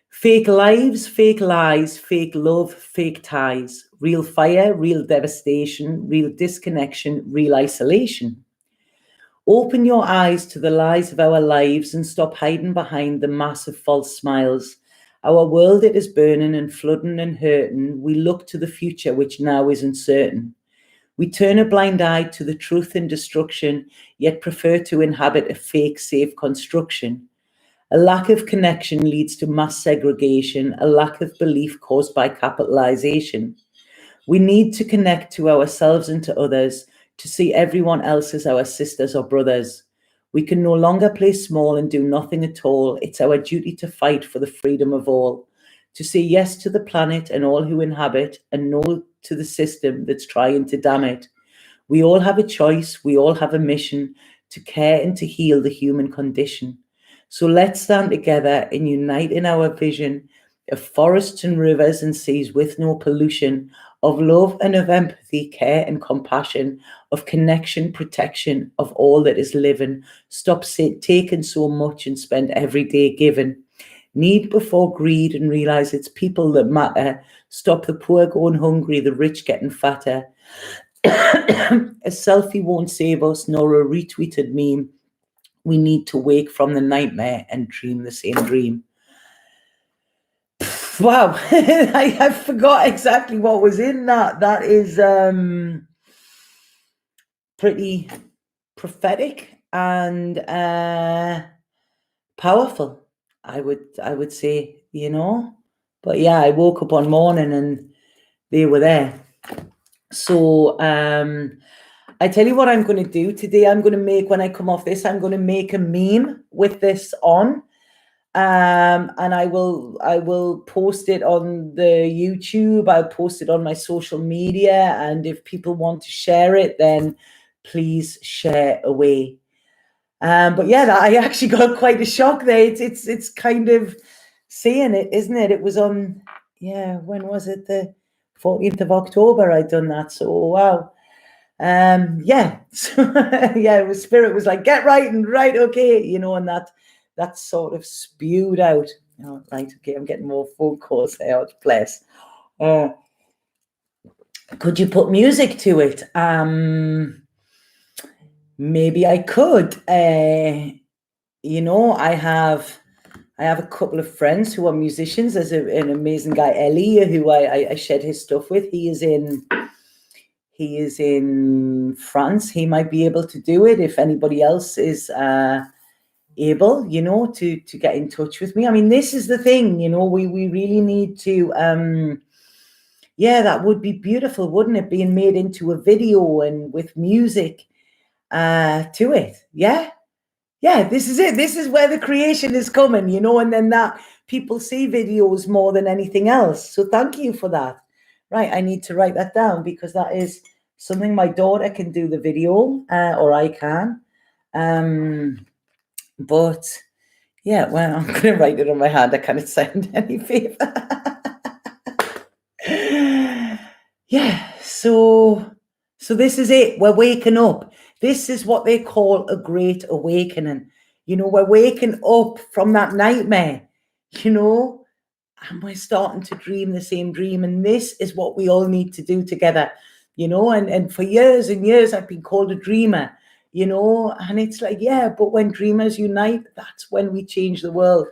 Fake lives, fake lies, fake love, fake ties, real fire, real devastation, real disconnection, real isolation. Open your eyes to the lies of our lives and stop hiding behind the massive false smiles. Our world, it is burning and flooding and hurting. We look to the future, which now is uncertain. We turn a blind eye to the truth and destruction, yet prefer to inhabit a fake, safe construction. A lack of connection leads to mass segregation, a lack of belief caused by capitalization. We need to connect to ourselves and to others, to see everyone else as our sisters or brothers. We can no longer play small and do nothing at all. It's our duty to fight for the freedom of all, to say yes to the planet and all who inhabit, and no to the system that's trying to damn it. We all have a choice. We all have a mission to care and to heal the human condition. So let's stand together and unite in our vision of forests and rivers and seas with no pollution, of love and of empathy, care and compassion, of connection, protection of all that is living. Stop taking so much and spend every day giving. Need before greed and realize it's people that matter. Stop the poor going hungry, the rich getting fatter. A selfie won't save us, nor a retweeted meme. We need to wake from the nightmare and dream the same dream. Wow, I forgot exactly what was in that. That is pretty prophetic and powerful, I would say, But yeah, I woke up one morning and they were there. So I tell you what I'm going to do today. I'm going to make, when I come off this, I'm going to make a meme with this on. And I will post it on the YouTube. I'll post it on my social media. And if people want to share it, then please share away. But yeah, I actually got quite a shock there. It's kind of seeing it, isn't it? It was on, when was it? The 14th of October I'd done that. So wow. Yeah. So, yeah, it was Spirit was like, get writing, right, okay, and that sort of spewed out. Right, okay, I'm getting more phone calls out, bless. Could you put music to it? Maybe I could. I have a couple of friends who are musicians. There's an amazing guy, Ellie, who I shared his stuff with. He is in France. He might be able to do it if anybody else is able, to get in touch with me. I mean, this is the thing, we really need to, that would be beautiful, wouldn't it? Being made into a video and with music to it. Yeah, this is it. This is where the creation is coming, and then that people see videos more than anything else. So thank you for that. Right, I need to write that down because that is something my daughter can do the video, or I can. But yeah, well, I'm going to write it on my hand. I can't sound any favor. Yeah, so this is it. We're waking up. This is what they call a great awakening. We're waking up from that nightmare, and we're starting to dream the same dream. And this is what we all need to do together, and for years and years, I've been called a dreamer, and it's like, yeah, but when dreamers unite, that's when we change the world,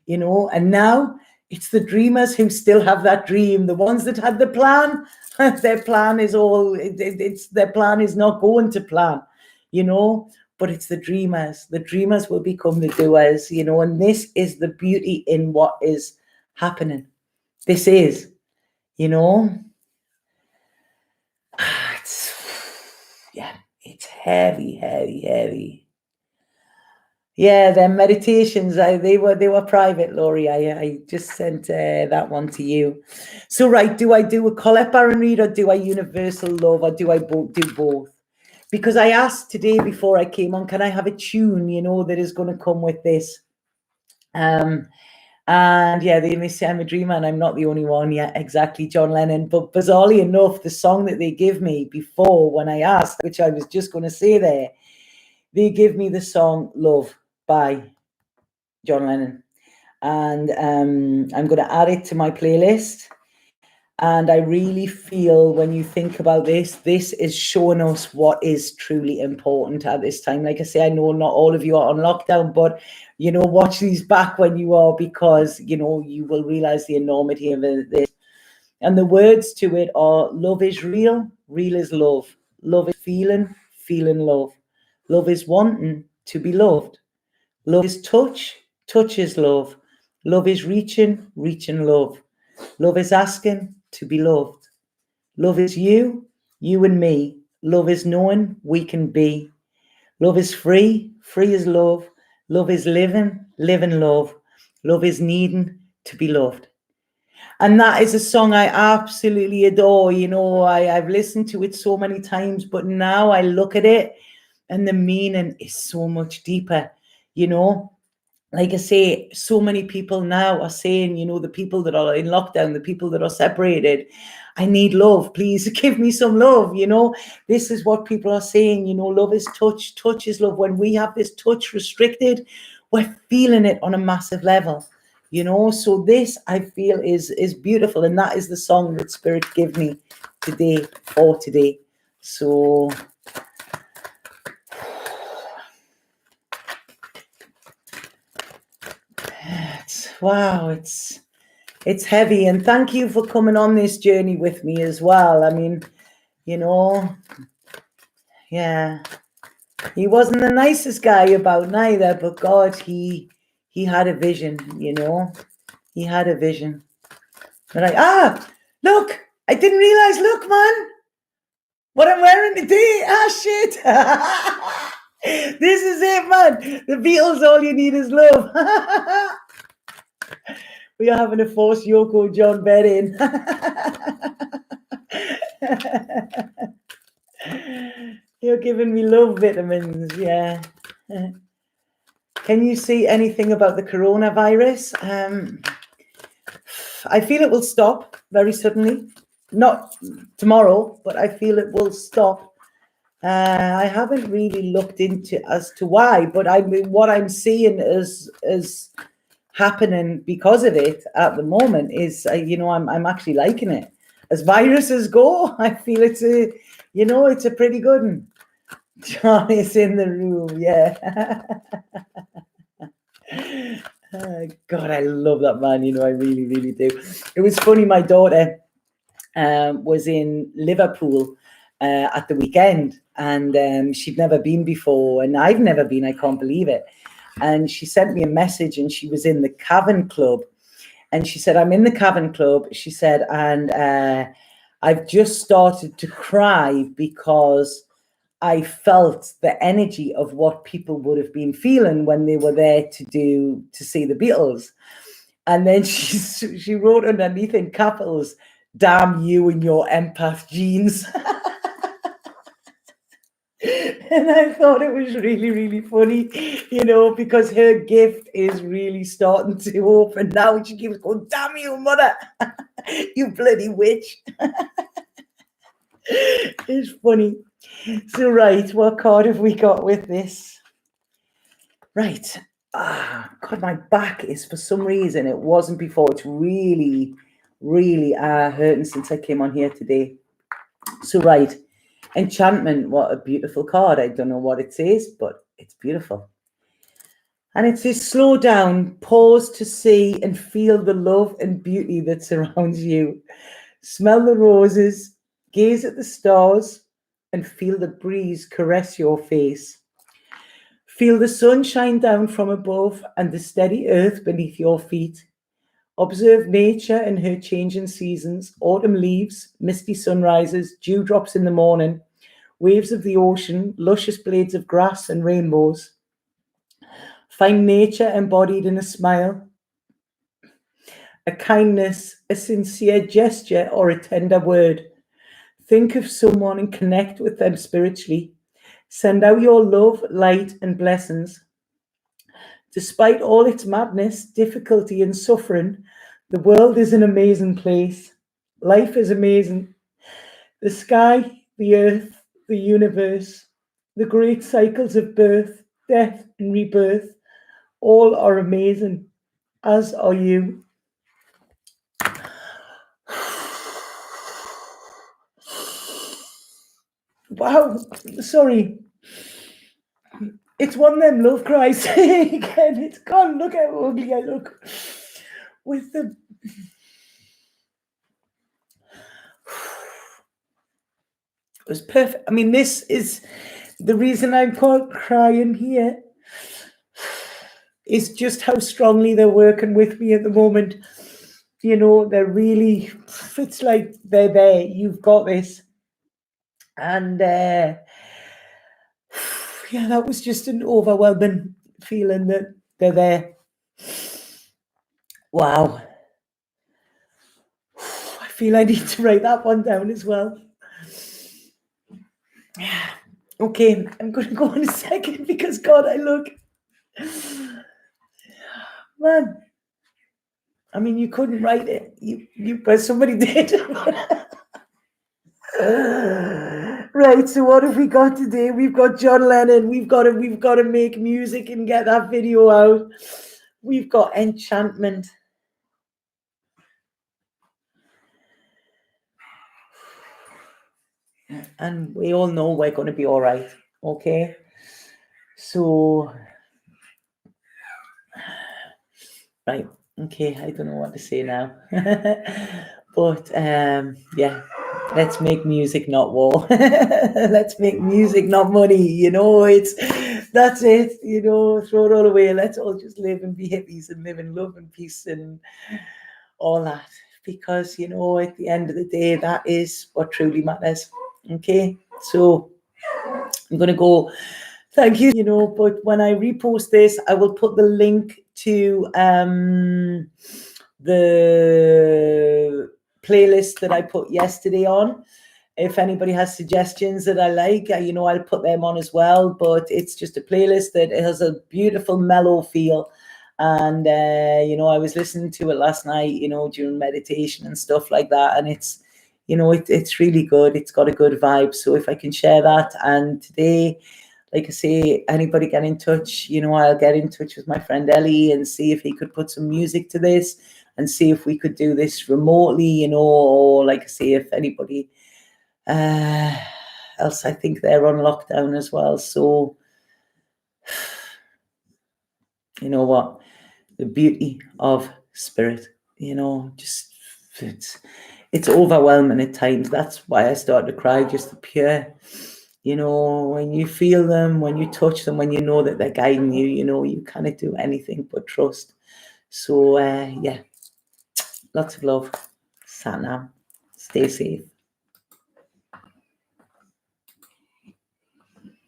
and now it's the dreamers who still have that dream. The ones that had the plan, their plan is their plan is not going to plan, but it's the dreamers. The dreamers will become the doers, and this is the beauty in what is happening. This is, it's heavy, heavy, heavy. Yeah, their meditations, they were private, Laurie. I just sent that one to you. So, right, do I do a Colette Baron read or do I universal love or do I do both? Because I asked today before I came on, can I have a tune, that is going to come with this? And yeah, they may say I'm a dreamer and I'm not the only one. Yeah, exactly, John Lennon. But bizarrely enough, the song that they give me before when I asked, which I was just going to say there, they give me the song Love by John Lennon. And I'm going to add it to my playlist. And I really feel when you think about this is showing us what is truly important at this time. Like I say, I know not all of you are on lockdown, but, watch these back when you are, because, you will realize the enormity of this. And the words to it are: love is real, real is love. Love is feeling, feeling love. Love is wanting to be loved. Love is touch, touch is love. Love is reaching, reaching love. Love is asking to be loved. Love is you, you and me. Love is knowing we can be. Love is free, free is love. Love is living, living love. Love is needing to be loved. And that is a song I absolutely adore. I've listened to it so many times, but now I look at it and the meaning is so much deeper, Like I say, so many people now are saying, the people that are in lockdown, the people that are separated, I need love. Please give me some love. This is what people are saying. Love is touch. Touch is love. When we have this touch restricted, we're feeling it on a massive level. So this I feel is beautiful, and that is the song that Spirit gave me today for today. So wow, it's heavy, and thank you for coming on this journey with me as well. I mean, yeah, he wasn't the nicest guy about neither, but God, he had a vision. He had a vision. And look, I didn't realize. Look, man, what I'm wearing today. Shit. This is it, man. The Beatles, all you need is love. We are having to force Yoko John bed in. You're giving me love vitamins, yeah. Can you see anything about the coronavirus? I feel it will stop very suddenly. Not tomorrow, but I feel it will stop. I haven't really looked into as to why, but I mean, what I'm seeing is happening because of it at the moment is, I'm actually liking it. As viruses go, I feel it's a pretty good one. John is in the room, yeah. God, I love that man. I really, really do. It was funny. My daughter was in Liverpool at the weekend, and she'd never been before, and I've never been. I can't believe it. And she sent me a message, and she was in the Cavern Club, and she said, "I'm in the Cavern Club." She said, and I've just started to cry because I felt the energy of what people would have been feeling when they were there to see the Beatles. And then she wrote underneath in capitals, "Damn you and your empath genes." And I thought it was really, really funny, because her gift is really starting to open now. She keeps going, "Damn you, mother, you bloody witch." It's funny. So, right, what card have we got with this? Right. God, my back is, for some reason, it wasn't before. It's really, really hurting since I came on here today. So, right. Enchantment. What a beautiful card. I don't know what it says, but it's beautiful. And it says, slow down, pause to see and feel the love and beauty that surrounds you. Smell the roses, gaze at the stars, and feel the breeze caress your face. Feel the sun shine down from above and the steady earth beneath your feet. Observe nature and her changing seasons, autumn leaves, misty sunrises, dewdrops in the morning, waves of the ocean, luscious blades of grass and rainbows. Find nature embodied in a smile, a kindness, a sincere gesture, or a tender word. Think of someone and connect with them spiritually. Send out your love, light, and blessings. Despite all its madness, difficulty, and suffering, the world is an amazing place. Life is amazing. The sky, the earth, the universe, the great cycles of birth, death, and rebirth, all are amazing, as are you. Wow, sorry. It's one of them love cries again. It's gone. Look how ugly I look with the. It was perfect. I mean, this is the reason I'm called crying here. Is just how strongly they're working with me at the moment. They're really. It's like they're there. You've got this, and yeah, that was just an overwhelming feeling that they're there. Wow. I feel I need to write that one down as well. Okay, I'm going to go in a second because, God, I look. Man, I mean, you couldn't write it. But somebody did. Right, so what have we got today? We've got John Lennon. We've got to make music and get that video out. We've got Enchantment. And we all know we're going to be all right. Okay. So, right. Okay. I don't know what to say now. But yeah, let's make music, not war. Let's make music, not money. That's it. Throw it all away. Let's all just live and be hippies and live in love and peace and all that. Because, at the end of the day, that is what truly matters. Okay. So I'm going to go. Thank you. But when I repost this, I will put the link to the playlist that I put yesterday on. If anybody has suggestions that I like, I'll put them on as well. But it's just a playlist that has a beautiful mellow feel. And, I was listening to it last night, during meditation and stuff like that. And it's really good. It's got a good vibe. So if I can share that. And today, like I say, anybody get in touch, I'll get in touch with my friend Ellie and see if he could put some music to this and see if we could do this remotely, or like I say, if anybody else, I think they're on lockdown as well. So, you know what? The beauty of spirit, just it's overwhelming at times. That's why I started to cry, just the pure, when you feel them, when you touch them, when you know that they're guiding you, you can't do anything but trust. So yeah, lots of love. Satnam. Stay safe.